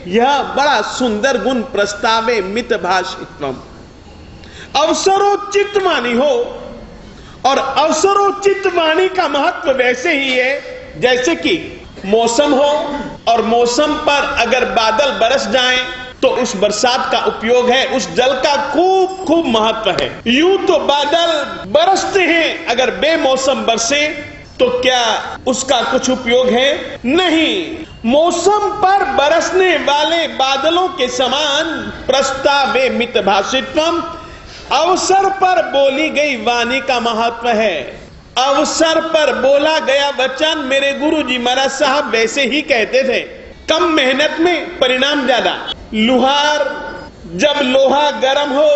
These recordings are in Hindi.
यह बड़ा सुंदर गुण प्रस्तावे मित भाषित्वम। अवसरोचित वाणी हो, और अवसरोचित वाणी का महत्व वैसे ही है जैसे कि मौसम हो, और मौसम पर अगर बादल बरस जाएं तो उस बरसात का उपयोग है, उस जल का खूब खूब महत्व है। यूं तो बादल बरसते हैं, अगर बेमौसम बरसे तो क्या उसका कुछ उपयोग है? नहीं। मौसम पर बरसने वाले बादलों के समान प्रस्तावे मित भाषित्वम, अवसर पर बोली गई वाणी का महत्व है। अवसर पर बोला गया वचन, मेरे गुरुजी महाराज साहब वैसे ही कहते थे, कम मेहनत में परिणाम ज्यादा। लुहार जब लोहा गर्म हो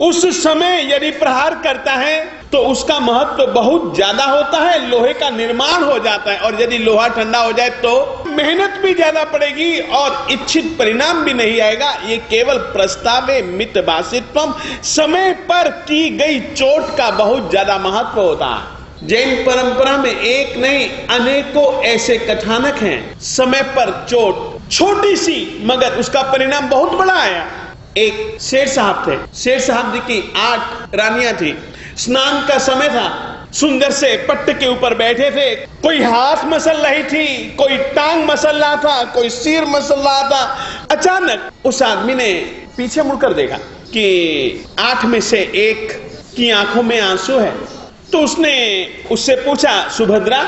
उस समय यदि प्रहार करता है तो उसका महत्व बहुत ज्यादा होता है, लोहे का निर्माण हो जाता है। और यदि लोहा ठंडा हो जाए तो मेहनत भी ज्यादा पड़ेगी और इच्छित परिणाम भी नहीं आएगा। ये केवल प्रस्तावे मित भाषित्वम, समय पर की गई चोट का बहुत ज्यादा महत्व होता है। जैन परंपरा में एक नहीं अनेकों ऐसे कथानक हैं, समय पर चोट छोटी सी मगर उसका परिणाम बहुत बड़ा आया। एक शेर साहब थे, शेर साहब जी की 8 रानियां थी। स्नान का समय था, सुंदर से पट्ट के ऊपर बैठे थे, कोई हाथ मसल रही थी, कोई टांग मसल रहा था, कोई सिर मसल रहा था। अचानक उस आदमी ने पीछे मुड़कर देखा कि 8 में से एक की आंखों में आंसू है। तो उसने उससे पूछा, सुभद्रा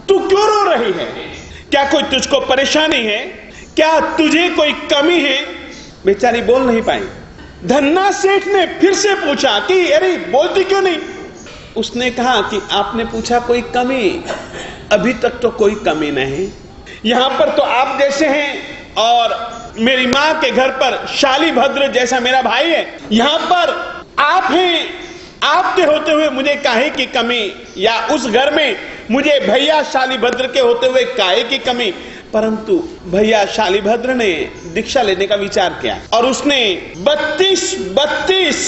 तू क्यों रो रही है? क्या कोई तुझको परेशानी है? क्या तुझे कोई कमी है? बेचारी बोल नहीं पाई। धन्ना सेठ ने फिर से पूछा कि अरे बोलती क्यों नहीं? उसने कहा कि आपने पूछा कोई कमी, अभी तक तो कोई कमी नहीं। यहां पर तो आप जैसे हैं और मेरी मां के घर पर शालीभद्र जैसा मेरा भाई है। यहां पर आप हैं, आपके होते हुए मुझे काहे की कमी, या उस घर में मुझे भैया शालीभद्र के होते हुए काहे की कमी। परंतु भैया शालीभद्र ने दीक्षा लेने का विचार किया और उसने 32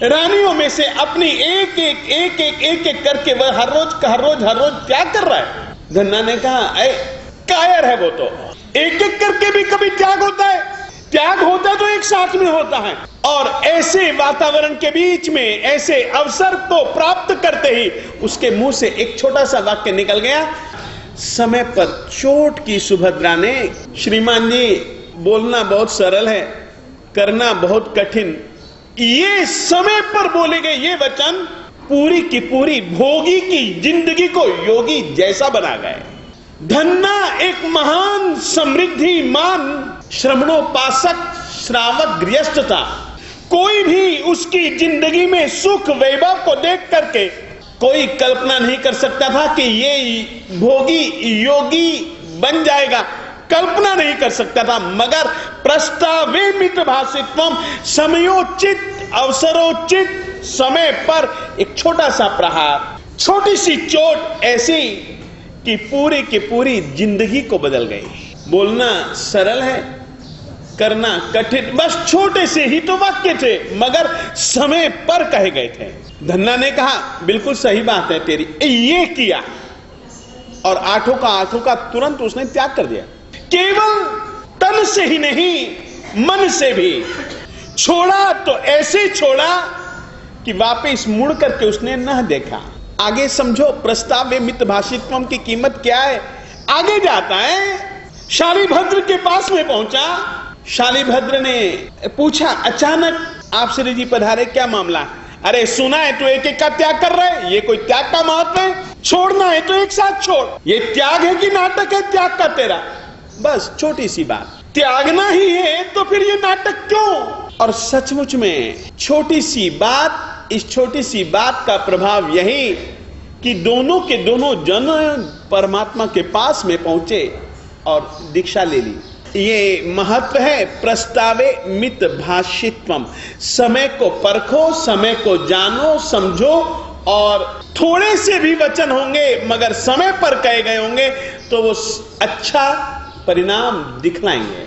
रानियों में से अपनी एक एक करके वह हर रोज त्याग कर रहा है। धन्ना ने कहा, अरे कायर है वो तो, एक एक करके भी कभी त्याग होता है? त्याग होता है तो एक साथ में होता है। और ऐसे वातावरण के बीच में ऐसे अवसर को प्राप्त करते ही उसके मुंह से एक छोटा सा वाक्य निकल गया, समय पर चोट की सुभद्रा ने। श्रीमान जी, बोलना बहुत सरल है, करना बहुत कठिन। ये समय पर बोले गए ये वचन पूरी की पूरी भोगी की जिंदगी को योगी जैसा बना गए। धन्ना एक महान समृद्धिमान श्रमणोपासक श्रावक गृहस्थ था। कोई भी उसकी जिंदगी में सुख वैभव को देख करके कोई कल्पना नहीं कर सकता था कि ये भोगी योगी बन जाएगा, कल्पना नहीं कर सकता था। मगर प्रस्तावे मित भाषित्वम, समयोचित अवसरोचित समय पर एक छोटा सा प्रहार, छोटी सी चोट ऐसी कि पूरी की पूरी जिंदगी को बदल गई। बोलना सरल है, करना कठिन। बस छोटे से ही तो वाक्य थे मगर समय पर कहे गए थे। धन्ना ने कहा, बिल्कुल सही बात है तेरी, ये किया और आठों का तुरंत उसने त्याग कर दिया। केवल तन से ही नहीं, मन से भी छोड़ा। तो ऐसे छोड़ा कि वापस मुड़ करके उसने न देखा। आगे समझो प्रस्तावे मित भाषित्वम की कीमत क्या है। आगे जाता है, शालीभद्र के पास में पहुंचा। शालीभद्र ने पूछा, अचानक आप श्री जी पधारे, क्या मामला? अरे सुना है तू एक एक का त्याग कर रहा है, ये कोई त्याग का महत्व है? छोड़ना है तो एक साथ छोड़। ये त्याग है कि नाटक है त्याग का तेरा? बस छोटी सी बात, त्यागना ही है तो फिर ये नाटक क्यों? और सचमुच में छोटी सी बात, इस छोटी सी बात का प्रभाव यही कि दोनों के दोनों जन परमात्मा के पास में पहुंचे और दीक्षा ले ली। ये महत्व है प्रस्तावे मित भाषित्वम। समय को परखो, समय को जानो, समझो, और थोड़े से भी वचन होंगे मगर समय पर कहे गए होंगे तो वो अच्छा परिणाम दिखलाएंगे।